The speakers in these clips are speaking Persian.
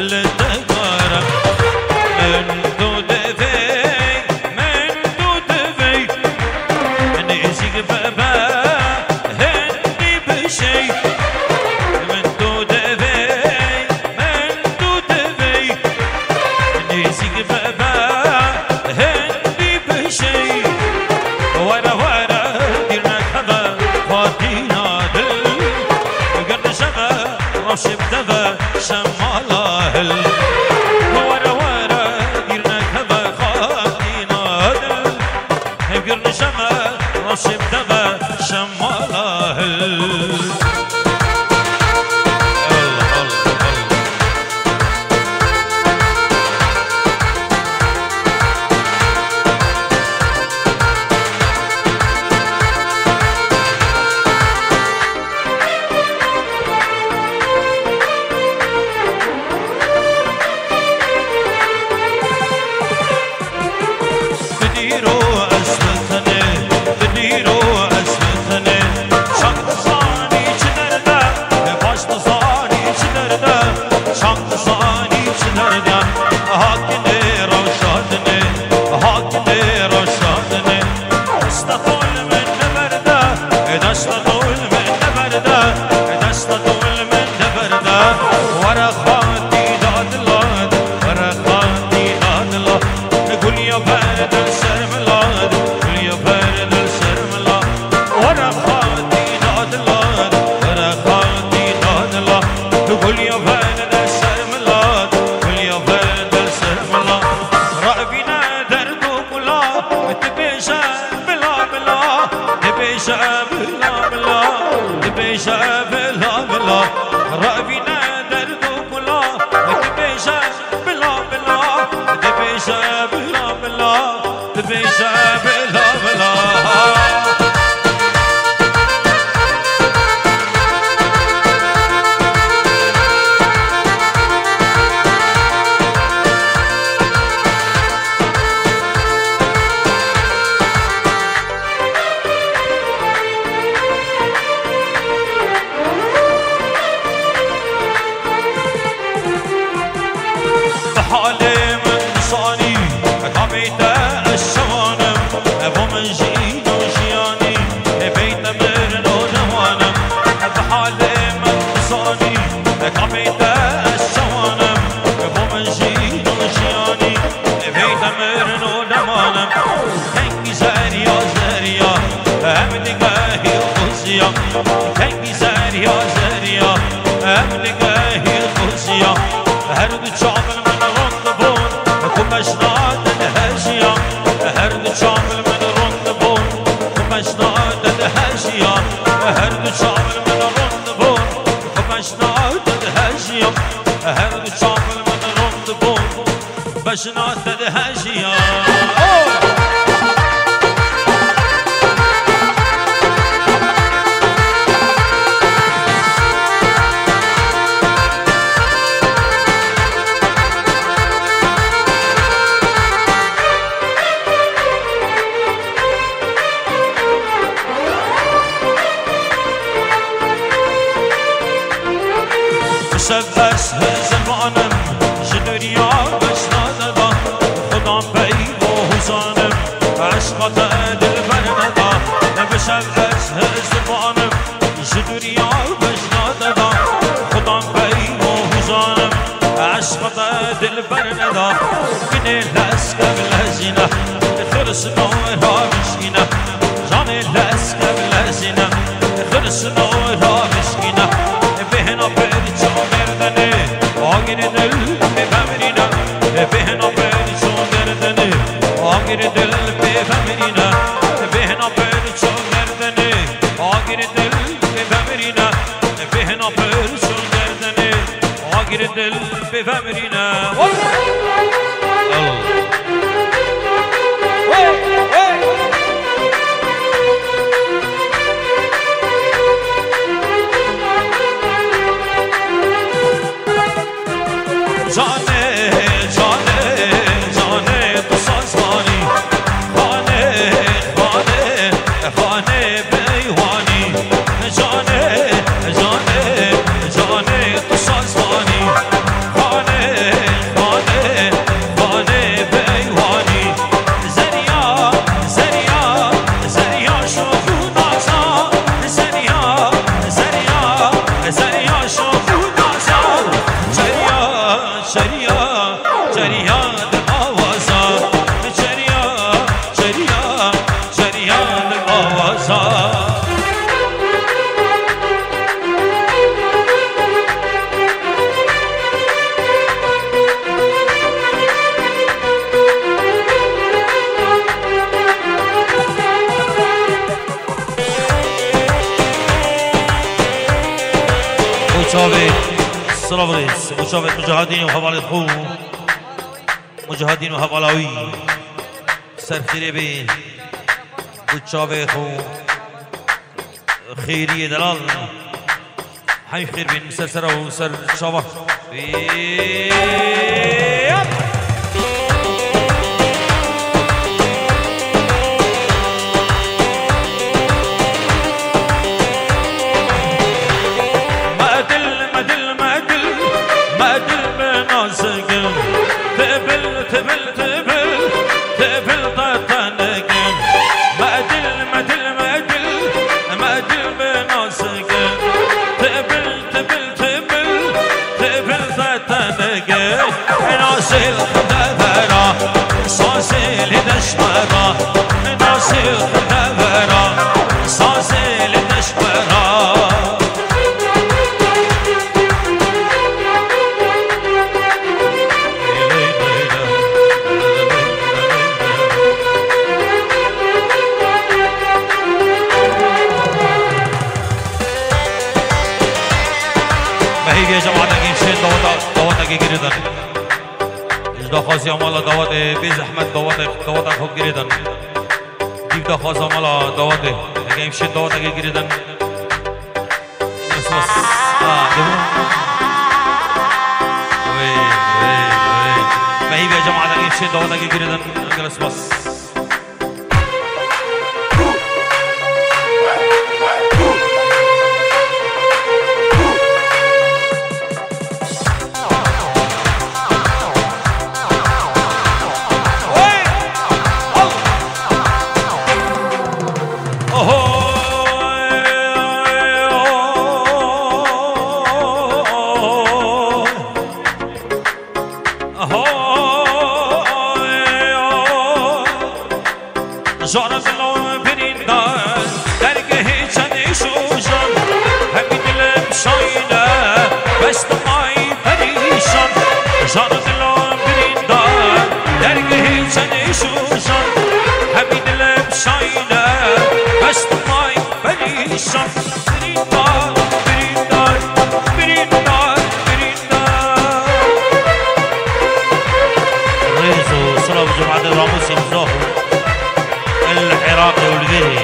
الدقارة من دود في من دود في نسيق بابا هندي بشي من دود في من دود في نسيق بابا هندي بشي ورا ورا ديرنا كذا فاتينا دل قرن شغا رشب دغا شمالا هل ورا ورا ديرنا كذا فاتينا دل قرن شغا رشب دغا شمالا هل جانه تو سازوانی خانه چریا چریا دل آوازا چریا چریا چریا دل آوازا سلامريس مشاهد مجاهدين وحوالي الخو مجاهدين وحوالوي سرخيري بي وشابه خو خيري دلال حي خير بين مسلسره وسر شابه تبل تبل تبل تبل طاطنقن مادل مادل مادل مادل بناسقن تبل تبل تبل تبل طاطنقن ناصل دبرا صاصل دشمرا ناصل دبرا صاصل دشمرا يا جماعة نجيب دوات جريدن إجدا خاصي عملا دوات بيز أحمد دوات أخوك جريدن جيب دا خاص عملا دوات نجيب شين دوات جريدن بس دمو وي يا جماعة نجيب شين دوات جريدن نجلس بس جانب لون بريندار درگه چند شوشان همین دلم شاینه بست مای پریشان جانب لون بريندار درگه چند شوشان همین دلم شاینه بست مای پریشان بريندار بريندار بريندار بريندار رئيس صلاة جمعة الراموسي مزاحو العراقي والفيري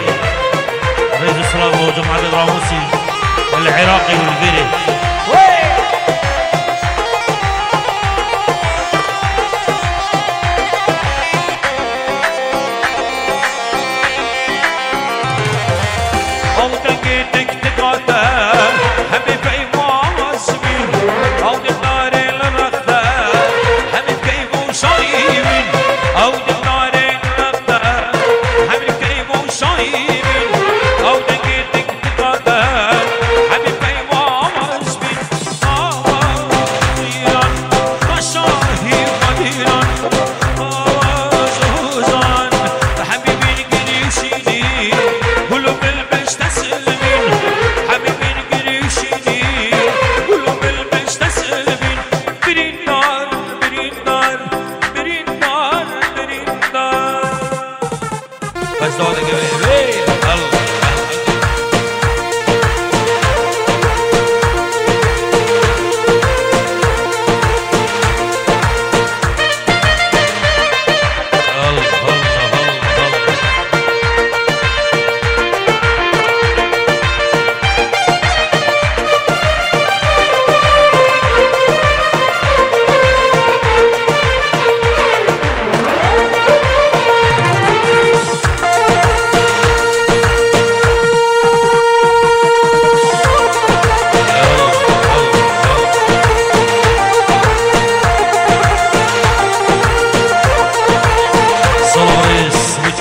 رئيس الصلاة وجمعة الراموسي العراقي والفيري أو تنقيتك تقاتل حبيب كيف وعصبين أو تقدر للرخدة حبيب كيف وشايبين أو تقدر للرخدة حبيب كيف وشايبين أو تنقيتك تقاتل حبيب كيف وعصبين طيران مشاهي قديرا زوزان حبيبي قريشيني قلوب البش تسلمين حبيبي قريشيني قلوب البش تسلمين بريندار بريندار بريندار بريندار بس دوله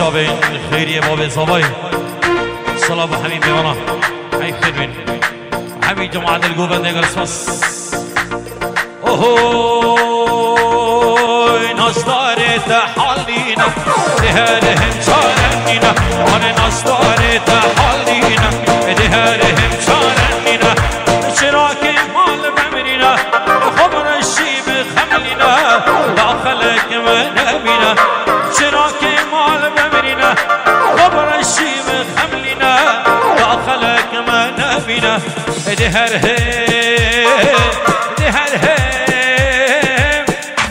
قبل خيرية بابي صباي صلاة حبيبي وانا هاي خير من حبيبي جماعة الجوبان نيجر سمس اوهو تحالينا دهرهم شارنينا وانا نصدار تحالينا دهرهم شارنينا شراك مال بمرينا خبر الشيب خملنا داخلك منامنا شراك مال بمرينا خبر الشيب خملنا داخلك منامنا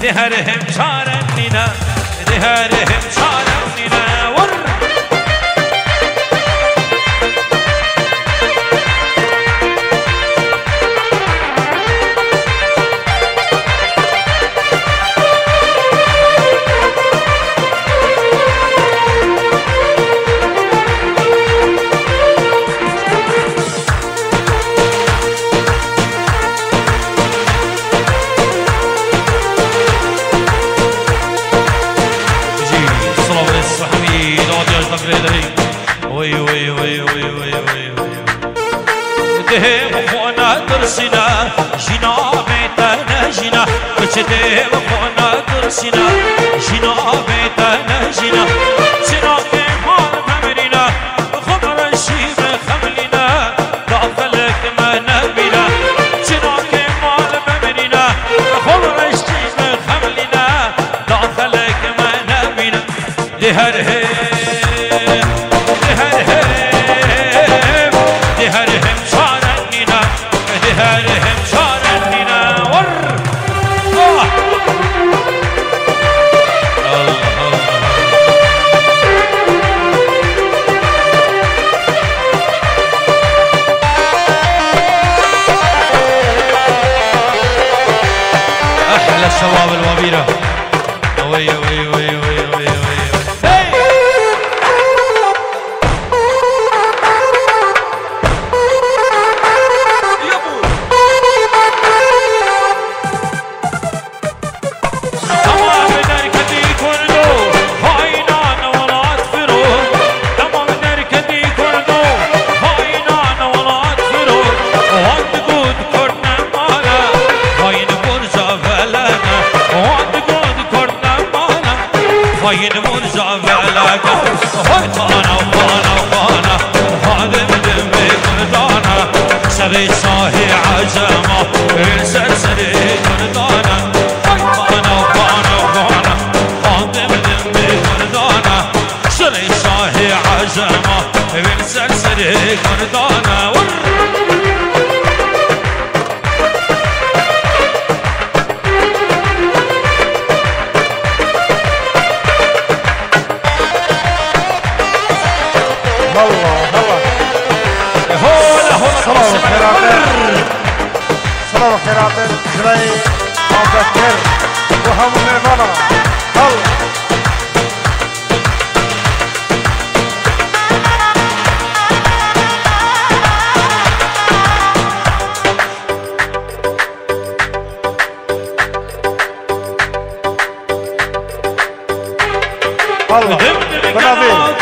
دهرهم شارنينا دهرهم شارنينا ور وي وي وي وي وي وي دهم خونا درسنا جنا بيتنا جنا دهم خونا درسنا جنا بيتنا جنا جنا كمال ممرنا خبر الشيب خملنا داخلك منابنا جنا كمال ممرنا خبر الشيب خملنا داخلك منابنا دهرهم دهرهم شارنينا ور احلى الشباب الوبيره وي وي وي وي وي فاين مرجع فعلك هاي خانه وخانه وخانه خادم دمي كردانه سري صاحي عجمه سرسري كردانه هاي خانه وخانه وخانه خادم دمي كردانه سري صاحي عجمه سرسري كردانه صلاة وخيرات جري مذكر وهم ميمونة الله بنابي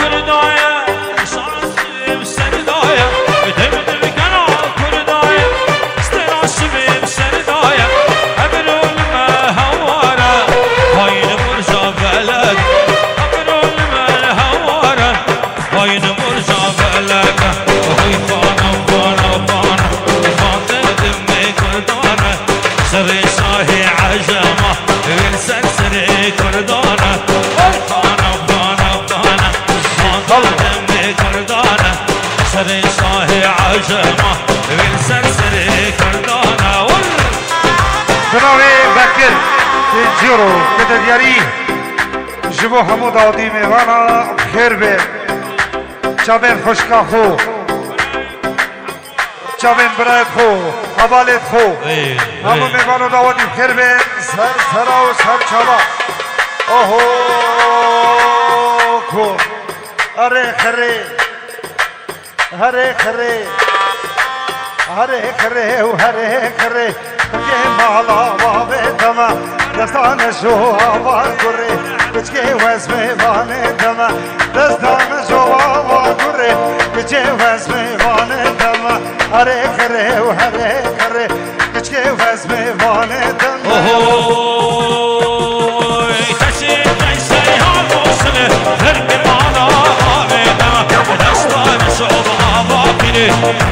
بناوی بکر جیرو کده دیاری جبو همو دادی میوانا خیر به چابین خوشکا خو چابین برایت خو حوالت خو همو میوانو دادی خیر به سر سرا و سر چابا اوهو خو اره خره هره خره هره خره و هره خره که مالا بابه دما دستان شو آوار کره بچه وزمه وانه دما دستان شو آوار کره بچه وزمه وانه دما هره خره و هره خره بچه وزمه وانه دما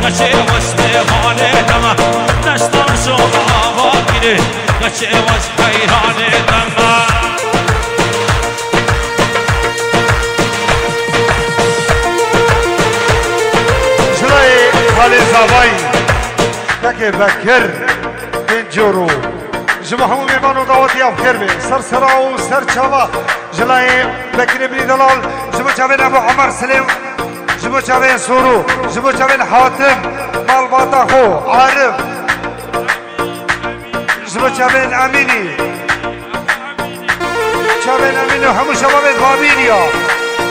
نشي واسمي هاني دما نشتر شو عواقلي نشي واس حيراني دما شلي خالي زباي تكي بكر بن جورو جمعهم ميمانو دعوتي أفكر بي سر سراو سر چاوا جلاي بكري بني دلال جمع چاوين أبو عمر سليم جمع چاوين سورو جمع چاوين حاتم مال باتا خو عارف جمع چاوين أميني چاوين أميني همو شبابت بابينيا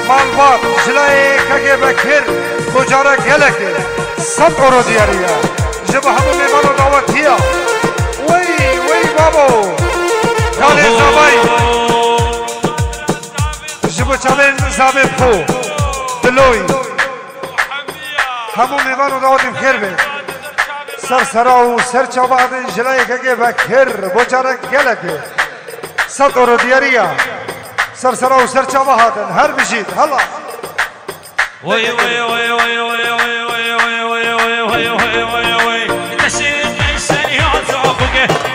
مال بات جلاي كاكي بكر بجارة گلك سب اورو دياريا جمع همو ميمانو دعوتيا وي بابو خالي زباي جبو چاوين زابط خو دلوي همو ميوانو دعوتي بخير بي سر سراو سر چاوادن جلاي كاكي بخير بوچارك گلك ست اورو دياريا سر سراو سر چاوادن هر بشيد هلا وي وي وي وي وي وي وي وي وي وي وي وي وي وي تشير ليسن يعزوك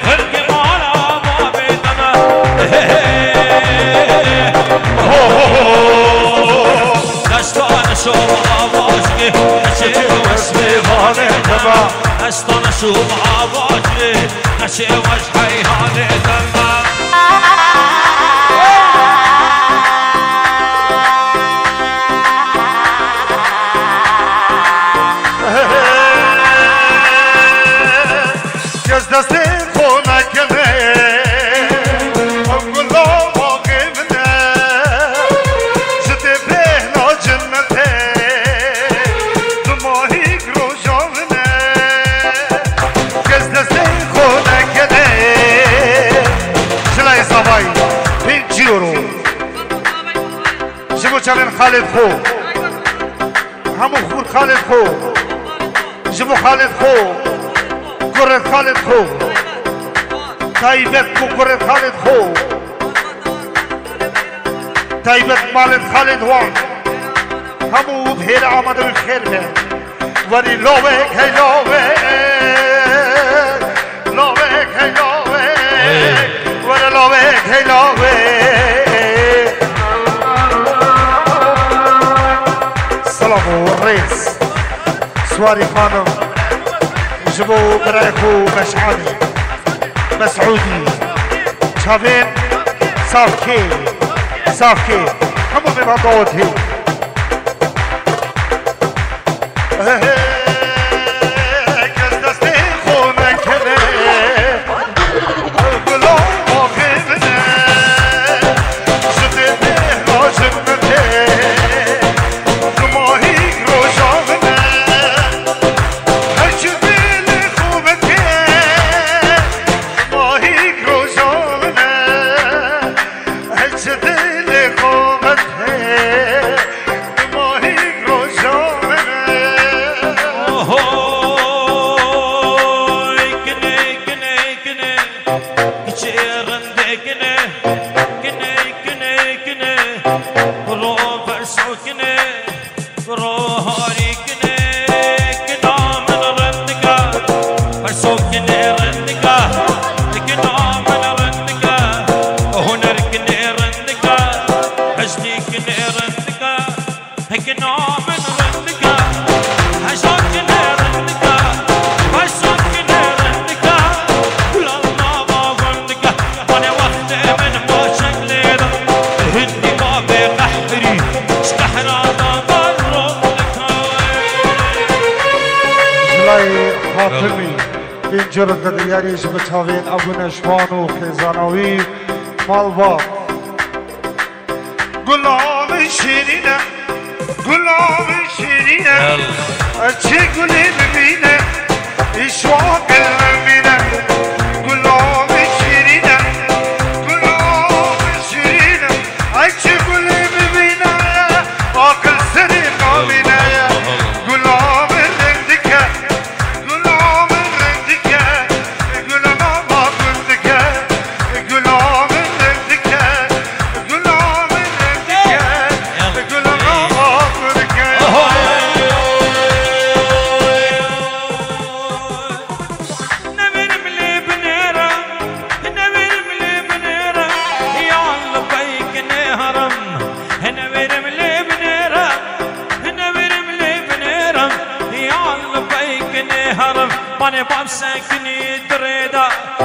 هرقي مالا بابي دما دشتان شو عواجي نشي واسمي هاني دما دشتان شو عواجي نشي وجهي هاني دما دستي خونا كمي أقول واقفنا جدي بهنا جنتي دماهي روجانا دستي خونا كمي جلاي صباي بنجيرو جمو چاوين خالد خو همو خور خالد خو جمو خالد خو كرة خالد خو تايبت كرة خالد خو تايبت مالد خالد وان همو بهير عمد بالخير به وري لوك هي لوك لوك هي لوك وري لوك هي لوك سلام الرئيس سواري خانم جبو برايكو مشعلي مسعودي شافين صافكي صافكي همو بمضوط هي كالدستي خونا كلي قلو موقفنا جدي بيهنا جنتي دماهي روجانا حاتمی اینجا دیاریش بچاوین ابو نشوان و خیزانوی مالباب گلاب شیرینه گلاب شیرینه چه گلی ببینه اشواق المینه گلاب شیرینه گلاب شیرینه چه گلی ببینه آقل سری قامینه گلاب رنگدکه گلاب رنگدکه گلاب رنگدکه گلاب رنگدکه گلاب رنگدکه گلاب رنگدکه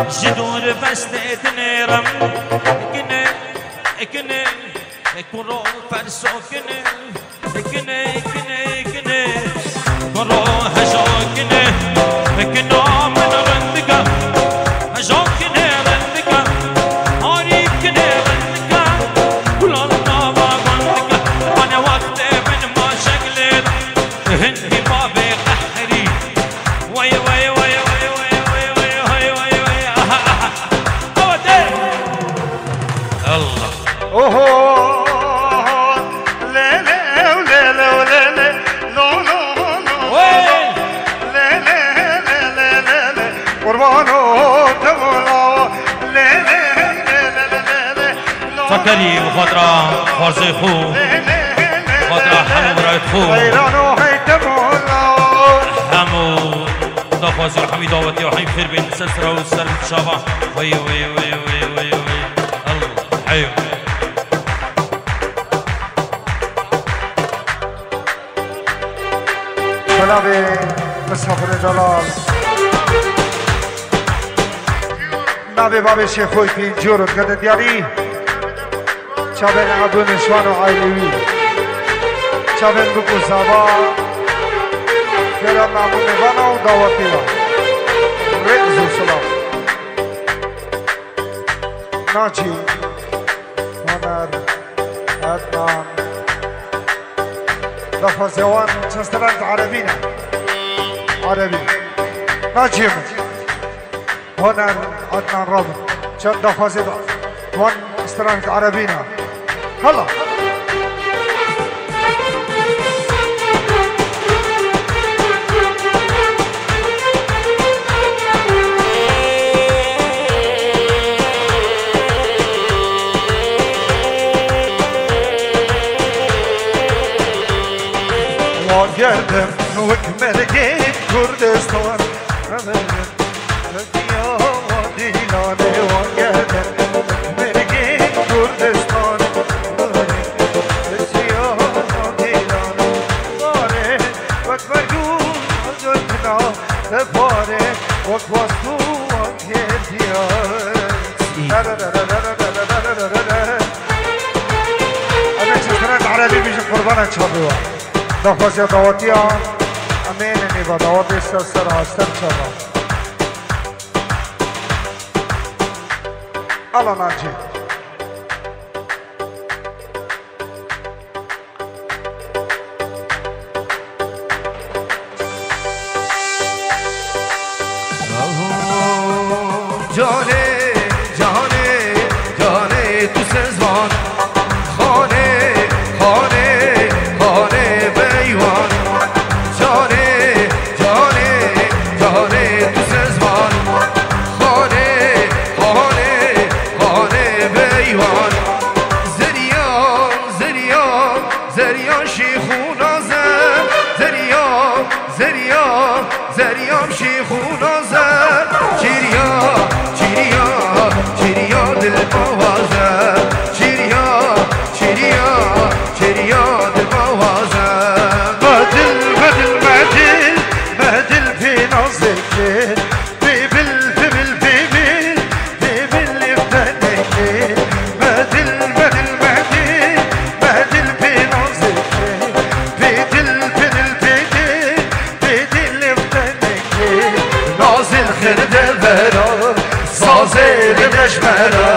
جدور بستتني رم كني كني كرو فرسو كني كني كني كني كرو هجو كني كنو من رندك هجو كني رندك هاري كني رندك كل النابا رندك أنا وقت من ما شغلت هندي بابي قحري وي وي وي اوه لا لا ولا لا ولا لا نو نو نو لا لا لا لا لا لا قربانو تمولا لا لا لا لا لا فكري وخاطرة فارسي خو خاطرة حمو برايت خو غيرانو هي تمولا حمو دافازي وحمي داوتي وحمي خير بين سسرة وسر شابا وي وي وي وي وي وي الله حيو جنابي مسافر جلال نابي بابي شيخوي في جورو قد دياري شابين عبدو نشوان وعايلوي شابين بكو زابا فيران نامو نبانا وداوتيا رئيزو سلام ناجي هنر عدنان دفع زوان تسترانت عربينا عربي ناجم هنر عدنان رابط شد دفع زوان تسترانت عربينا هلا وقدم وكمل جيت كردستان يا وديناني وقدم وكمل جيت كردستان يا وديناني باره وكبرجون وجدنا باره وكوستو وكيديان أنا شكرا عربي بيجي قربانك شابوا دفعه دعوتیا امین نیبا دعوت سر هستن شما الله ناجی جانه جانه جانه تو سزوان خانه خانه خانه بیوان جانه جانه جانه تو سزوان خانه خانه خانه بیوان زریان زریان زریان شیخونازم زریان زریان زریان شیخونازم چیریا چیریا چیریا دل بوازه چیریا چیریا چیریا دل بوازه بدل بدل بدل بدل في نظرك بيبل بيبل بيبل بيبل يفتنك بدل بدل بدل بدل في نظرك بدل بدل بدل بدل يفتنك نازل خرده برا سازل دشمرا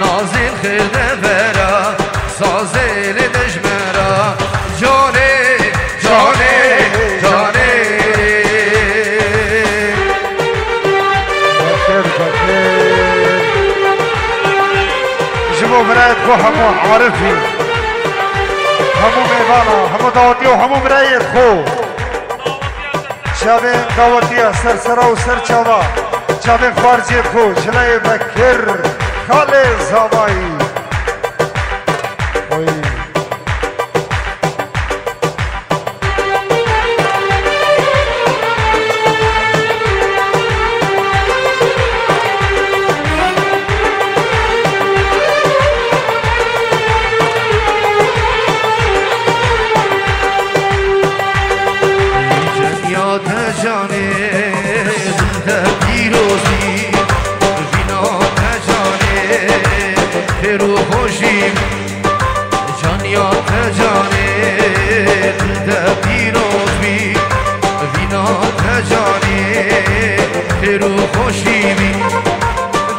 نازل خرده برا سازل دشمرا جانه جانه جانه بخير بخير جيبوا برايتكم همو عارفين همو ميبانا همو دعوتي وهمو برايت خو شابين دعوتي سرسرة وسر چابا شابين خارجي خو جلائي بكر خالي زبائي خير وخوشي جانيا تجاني دبيروت بي بينا تجاني خير وخوشي بي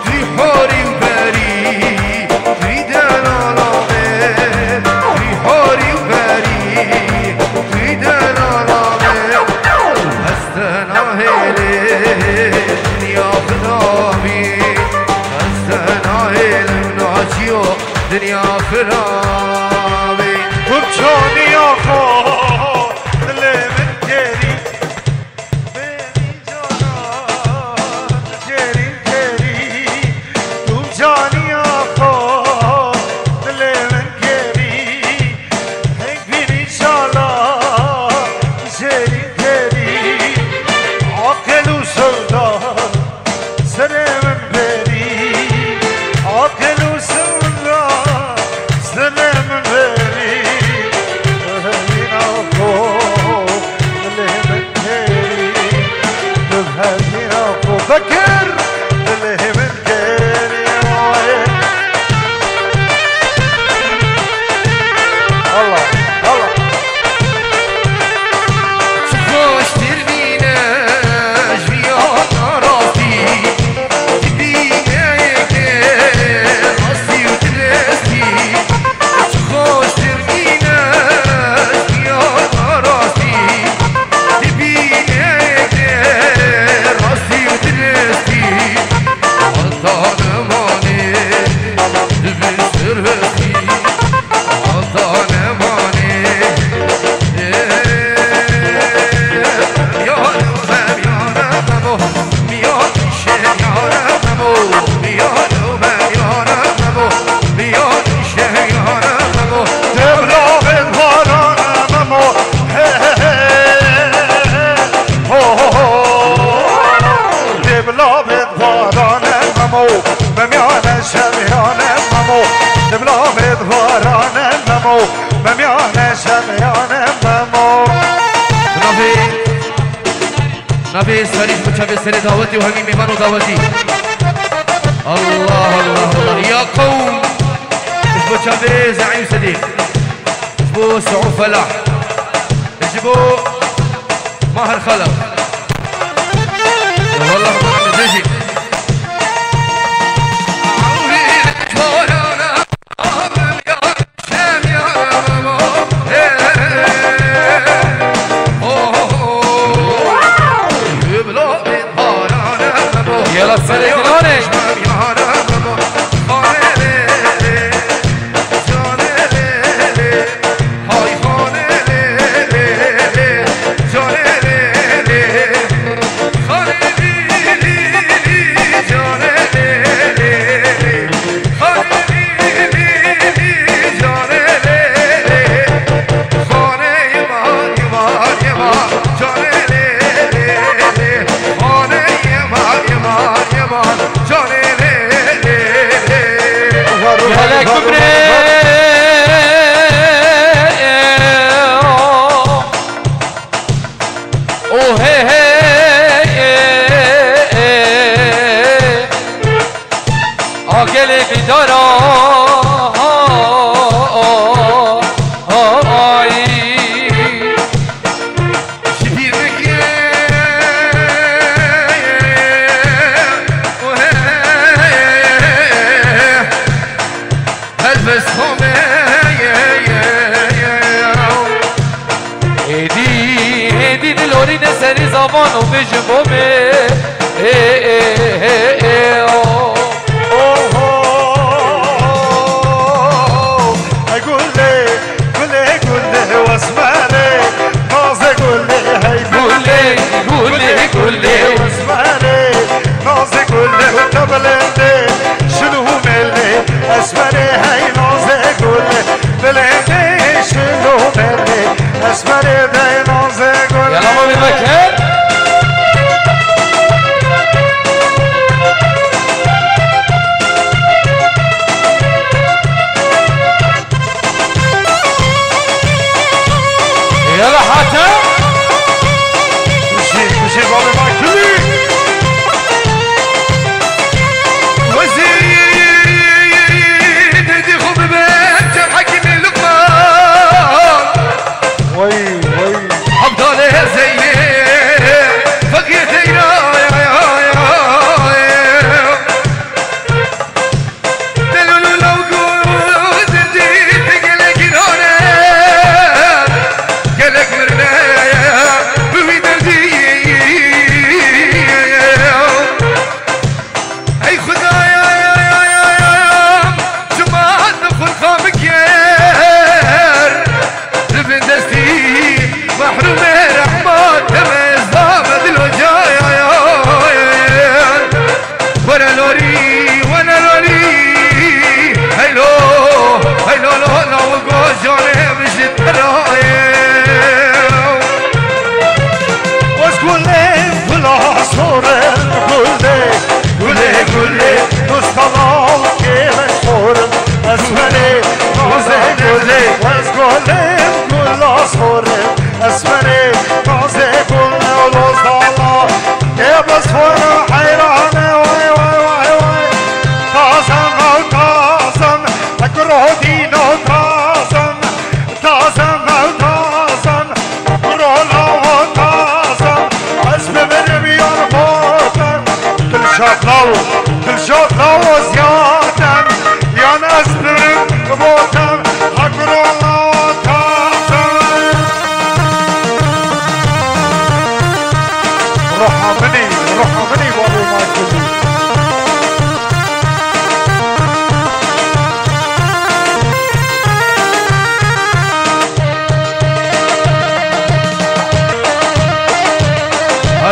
دوی حاری و بری دوی دلالامه دوی حاری و بری دوی دلالامه هستنا هیله دنیا خداوی هستنا هیله ناجی و دنیا خداوی گمچانی آخا دل من گری بینی جانا گری گری گمچانی آخا دل من گری هنگ بینی جانا گری گری عقل و سودا سر من بری عقل و سودا سر من بری هلین آخو دل من گری هلین آخو بکر دل من گری الله الله خوش تربینه جویان راستی تبینه که راستی و درستی خوش تربینه جویان راستی تبینه که راستی و درستی حتی نمانه دبستر هستی حتی نمانه نبي سريج متشابه سري دعوتي وهمي ميمانو دعوتي الله الله الله يا قوم اجبو متشابه زعيم صديق اجبو سعود فلاح اجبو ماهر خلف والله ما تجي يلا السليماني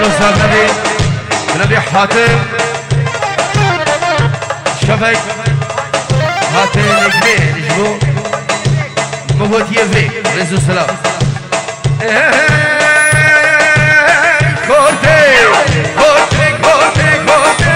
قالوا استاذ نبي حاتم شفك هاتين كبير يجبو موت يفيك رزو السلام كورتي كورتي كورتي كورتي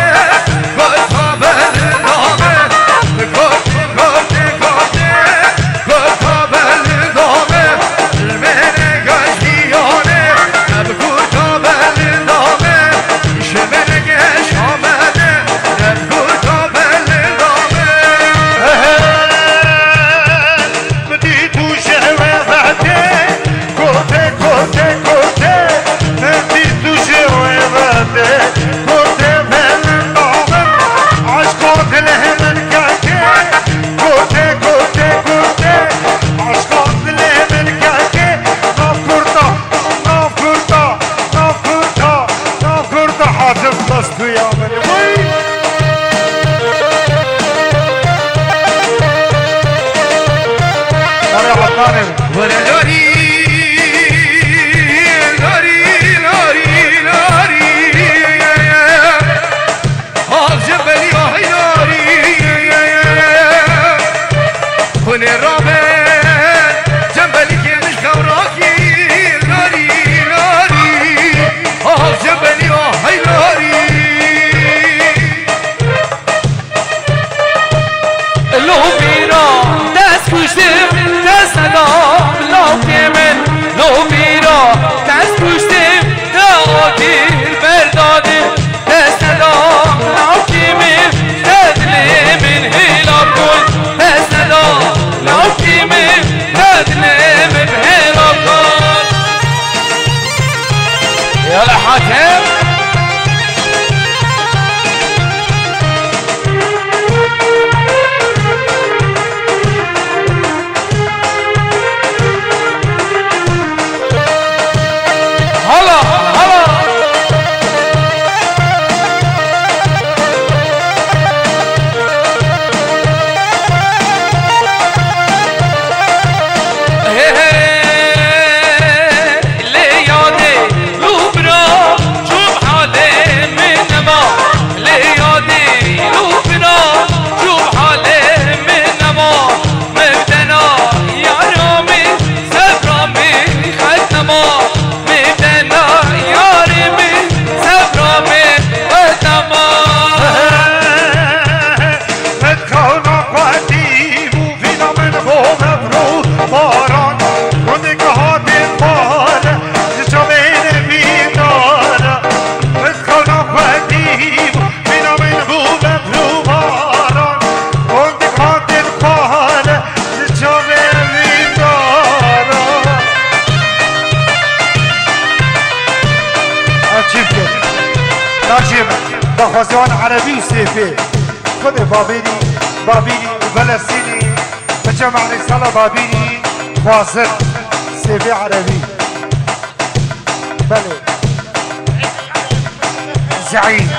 خزان عربي سيفي خذ بابيني وفلسطيني بجمع رسالة بابيني فاصل سيفي عربي بلي زعيم